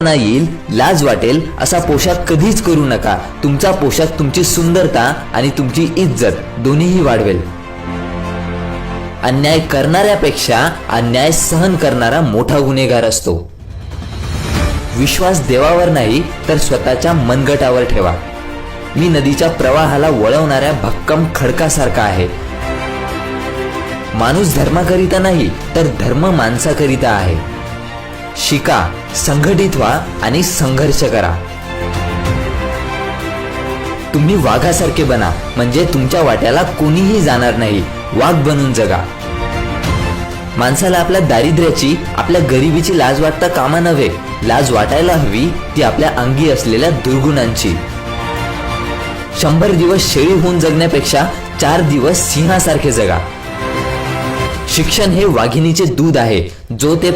येईल, लाज वाटेल असा पोशाख कधीच करू नका. तुमचा पोशाख तुमची सुंदरता आणि तुमची इज्जत दोन्हीही वाढवेल. अन्याय करणाऱ्यापेक्षा अन्याय सहन करणारा मोठा गुन्हेगार असतो. विश्वास देवावर नाही तर स्वतःच्या मनगटावर ठेवा. मी नदीच्या प्रवाहाला वळवणाऱ्या भक्कम खडकासारखा आहे. माणूस धर्माकरिता नाही तर धर्म माणसाकरिता आहे. शिका, संघटित व्हा आणि संघर्ष करा. तुम्ही वाघासारखे बना, म्हणजे तुमच्या वाट्याला कोणीही जाणार नाही. वाघ बनून जगा. माणसाला आपल्या दारिद्र्याची, आपल्या गरिबीची लाज वाटता कामा नव्हे. लाज वाटायला हवी ती आपल्या अंगी असलेल्या दुर्गुणांची. 100 दिवस शेळी होऊन जगण्यापेक्षा 4 दिवस सिंहासारखे जगा. शिक्षण हे वाघिणीचे दूध आहे, जो ते